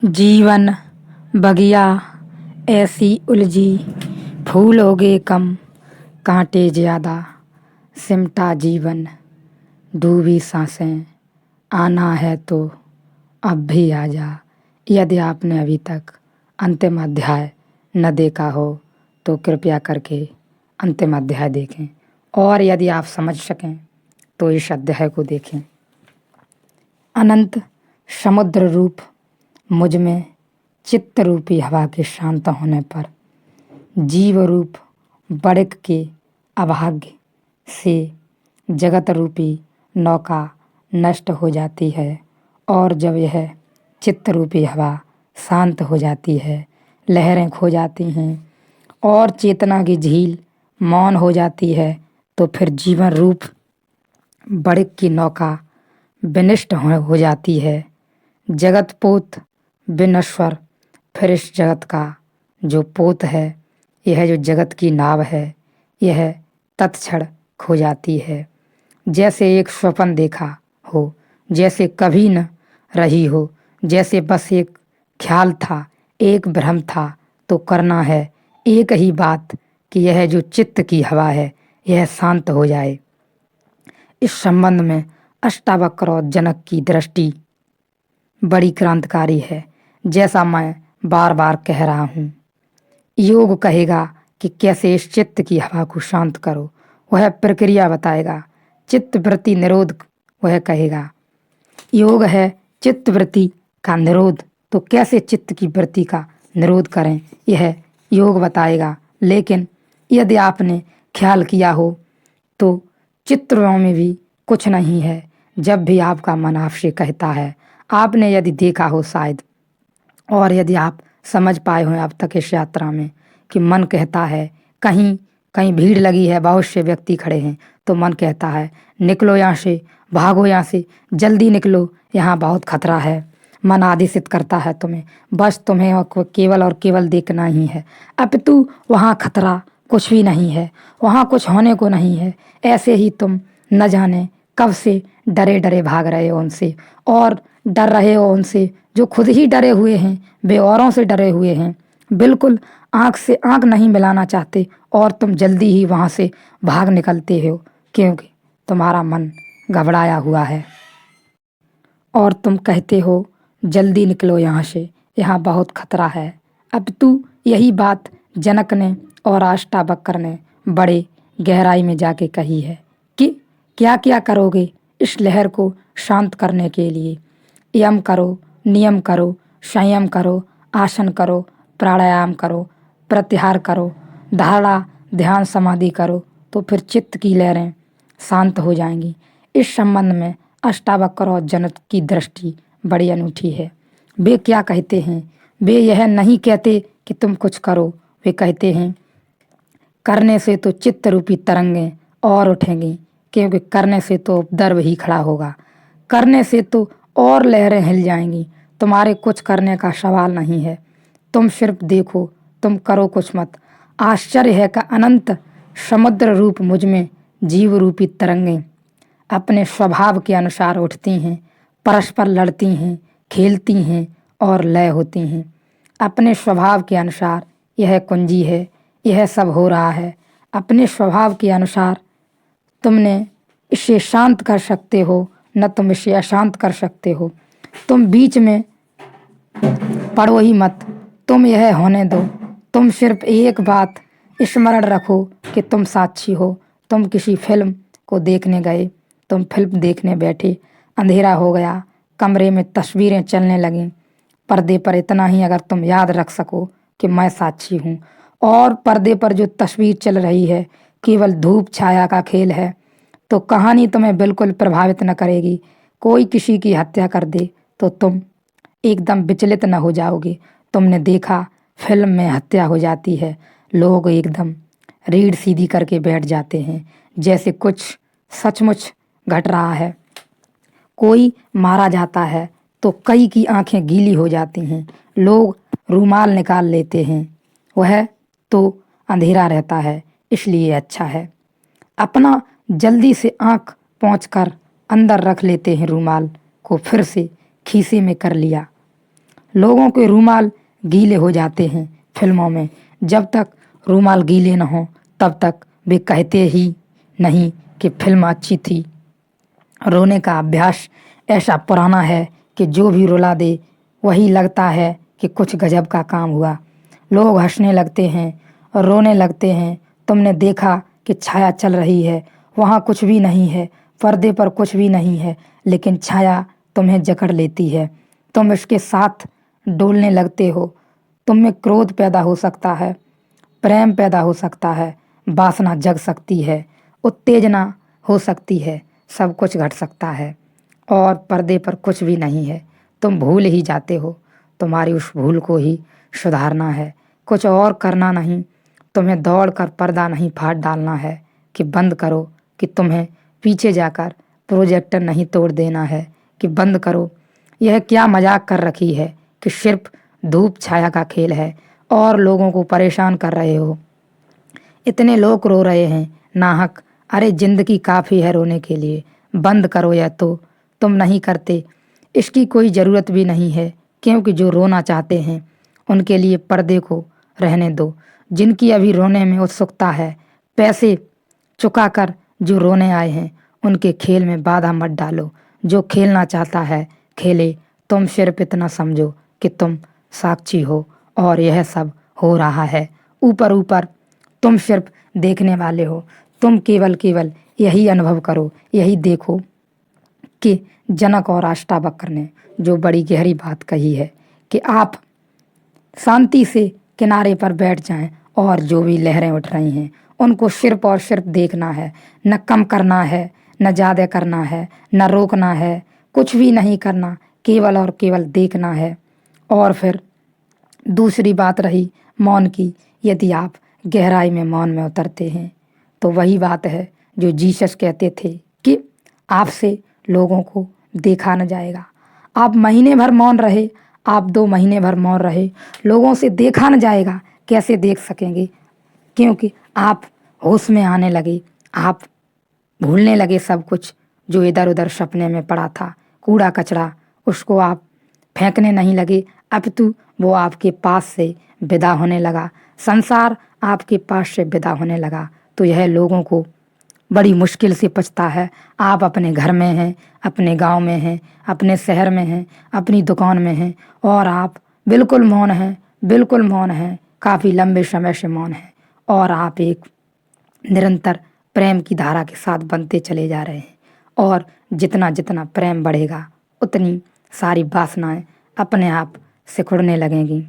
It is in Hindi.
जीवन बगिया ऐसी उलझी, फूल होगे कम कांटे ज्यादा। सिमटा जीवन डूबी सांसें, आना है तो अब भी आ जा। यदि आपने अभी तक अंतिम अध्याय न देखा हो तो कृपया करके अंतिम अध्याय देखें, और यदि आप समझ सकें तो इस अध्याय को देखें। अनंत समुद्र रूप मुझ में चित्त रूपी हवा के शांत होने पर जीव रूप बड़क के अभाग्य से जगत रूपी नौका नष्ट हो जाती है, और जब यह चित्त रूपी हवा शांत हो जाती है, लहरें खो जाती हैं और चेतना की झील मौन हो जाती है, तो फिर जीवन रूप बड़क की नौका विनष्ट हो जाती है। जगत पोत विनश्वर, फिर इस जगत का जो पोत है, यह जो जगत की नाव है, यह तत्क्षण खो जाती है। जैसे एक स्वप्न देखा हो, जैसे कभी न रही हो, जैसे बस एक ख्याल था, एक भ्रम था। तो करना है एक ही बात कि यह जो चित्त की हवा है, यह शांत हो जाए। इस संबंध में अष्टावक्र और जनक की दृष्टि बड़ी क्रांतिकारी है। जैसा मैं बार बार कह रहा हूँ, योग कहेगा कि कैसे इस चित्त की हवा को शांत करो, वह प्रक्रिया बताएगा। चित्त वृत्ति निरोध वह कहेगा। योग है चित्त वृत्ति का निरोध, तो कैसे चित्त की वृत्ति का निरोध करें, यह योग बताएगा। लेकिन यदि आपने ख्याल किया हो तो चित्रों में भी कुछ नहीं है। जब भी आपका मन आपसे कहता है, आपने यदि देखा हो शायद, और यदि आप समझ पाए हो अब तक इस यात्रा में कि मन कहता है, कहीं कहीं भीड़ लगी है, बहुत से व्यक्ति खड़े हैं, तो मन कहता है निकलो यहाँ से, भागो यहाँ से, जल्दी निकलो, यहाँ बहुत खतरा है। मन आदेशित करता है तुम्हें, बस तुम्हें और केवल देखना ही है। अब तू वहाँ खतरा कुछ भी नहीं है, वहाँ कुछ होने को नहीं है। ऐसे ही तुम न जाने कब से डरे डरे भाग रहे हो उनसे, और डर रहे हो उनसे जो खुद ही डरे हुए हैं, वे औरों से डरे हुए हैं, बिल्कुल आंख से आंख नहीं मिलाना चाहते, और तुम जल्दी ही वहाँ से भाग निकलते हो क्योंकि तुम्हारा मन घबराया हुआ है। और तुम कहते हो जल्दी निकलो यहाँ से, यहाँ बहुत खतरा है। अब तू यही बात जनक ने और अष्टावक्र ने बड़े गहराई में जाके कही है कि क्या क्या करोगे इस लहर को शांत करने के लिए। यम करो, नियम करो, संयम करो, आसन करो, प्राणायाम करो, प्रत्याहार करो, धारणा ध्यान समाधि करो, तो फिर चित्त की लहरें शांत हो जाएंगी। इस संबंध में अष्टावक्र और जनक की दृष्टि बड़ी अनूठी है। वे क्या कहते हैं, वे यह नहीं कहते कि तुम कुछ करो, वे कहते हैं करने से तो चित्त रूपी तरंगें और उठेंगी, क्योंकि करने से तो दर्व ही खड़ा होगा, करने से तो और लहरें हिल जाएंगी। तुम्हारे कुछ करने का सवाल नहीं है, तुम सिर्फ देखो, तुम करो कुछ मत। आश्चर्य है का अनंत समुद्र रूप मुझ में जीव रूपी तरंगें अपने स्वभाव के अनुसार उठती हैं, परस्पर लड़ती हैं, खेलती हैं और लय होती हैं। अपने स्वभाव के अनुसार यह कुंजी है, यह सब हो रहा है। अपने स्वभाव के अनुसार तुमने इसे शांत कर सकते हो, न तुम इसे अशांत कर सकते हो। तुम बीच में पढ़ो ही मत, तुम यह होने दो। तुम सिर्फ एक बात स्मरण रखो कि तुम साक्षी हो। तुम किसी फिल्म को देखने गए, तुम फिल्म देखने बैठे, अंधेरा हो गया, कमरे में तस्वीरें चलने लगीं। पर्दे पर इतना ही अगर तुम याद रख सको कि मैं साक्षी हूँ, और पर्दे पर जो तस्वीर चल रही है केवल धूप छाया का खेल है, तो कहानी तुम्हें बिल्कुल प्रभावित न करेगी। कोई किसी की हत्या कर दे तो तुम एकदम विचलित न हो जाओगे। तुमने देखा फिल्म में हत्या हो जाती है, लोग एकदम रीढ़ सीधी करके बैठ जाते हैं, जैसे कुछ सचमुच घट रहा है। कोई मारा जाता है तो कई की आंखें गीली हो जाती हैं, लोग रूमाल निकाल लेते हैं। वह तो अंधेरा रहता है, इसलिए अच्छा है अपना जल्दी से आंख पोंछकर अंदर रख लेते हैं रूमाल को, फिर से खीसे में कर लिया। लोगों के रूमाल गीले हो जाते हैं फिल्मों में। जब तक रूमाल गीले न हों तब तक वे कहते ही नहीं कि फिल्म अच्छी थी। रोने का अभ्यास ऐसा पुराना है कि जो भी रुला दे वही लगता है कि कुछ गजब का काम हुआ। लोग हंसने लगते हैं और रोने लगते हैं। तुमने देखा कि छाया चल रही है, वहाँ कुछ भी नहीं है, पर्दे पर कुछ भी नहीं है, लेकिन छाया तुम्हें जकड़ लेती है। तुम इसके साथ डोलने लगते हो। तुम में क्रोध पैदा हो सकता है, प्रेम पैदा हो सकता है, वासना जग सकती है, उत्तेजना हो सकती है, सब कुछ घट सकता है और पर्दे पर कुछ भी नहीं है। तुम भूल ही जाते हो। तुम्हारी उस भूल को ही सुधारना है, कुछ और करना नहीं। तुम्हें दौड़ कर पर्दा नहीं फाड़ डालना है कि बंद करो, कि तुम्हें पीछे जाकर प्रोजेक्टर नहीं तोड़ देना है कि बंद करो। यह क्या मजाक कर रखी है कि सिर्फ धूप छाया का खेल है और लोगों को परेशान कर रहे हो। इतने लोग रो रहे हैं नाहक। अरे जिंदगी काफ़ी है रोने के लिए, बंद करो। या तो तुम नहीं करते, इसकी कोई ज़रूरत भी नहीं है, क्योंकि जो रोना चाहते हैं उनके लिए पर्दे को रहने दो। जिनकी अभी रोने में उत्सुकता है, पैसे चुकाकर जो रोने आए हैं उनके खेल में बाधा मत डालो। जो खेलना चाहता है खेले। तुम सिर्फ इतना समझो कि तुम साक्षी हो और यह सब हो रहा है। ऊपर ऊपर तुम सिर्फ देखने वाले हो। तुम केवल केवल यही अनुभव करो, यही देखो कि जनक और अष्टावक्र ने जो बड़ी गहरी बात कही है कि आप शांति से किनारे पर बैठ जाएं और जो भी लहरें उठ रही हैं उनको सिर्फ और सिर्फ देखना है। न कम करना है, न ज़्यादा करना है, न रोकना है, कुछ भी नहीं करना, केवल और केवल देखना है। और फिर दूसरी बात रही मौन की। यदि आप गहराई में मौन में उतरते हैं तो वही बात है जो जीसस कहते थे कि आपसे लोगों को देखा न जाएगा। आप महीने भर मौन रहे, आप 2 महीने भर मौन रहे, लोगों से देखा न जाएगा। कैसे देख सकेंगे? क्योंकि आप होश में आने लगे, आप भूलने लगे सब कुछ जो इधर उधर सपने में पड़ा था। कूड़ा कचरा उसको आप फेंकने नहीं लगे, अपितु वो आपके पास से विदा होने लगा। संसार आपके पास से विदा होने लगा। तो यह लोगों को बड़ी मुश्किल से पचता है। आप अपने घर में हैं, अपने गांव में हैं, अपने शहर में हैं, अपनी दुकान में हैं और आप बिल्कुल मौन हैं, बिल्कुल मौन हैं, काफ़ी लंबे समय से मौन हैं और आप एक निरंतर प्रेम की धारा के साथ बनते चले जा रहे हैं। और जितना जितना प्रेम बढ़ेगा उतनी सारी वासनाएं अपने आप सिकुड़ने लगेंगी।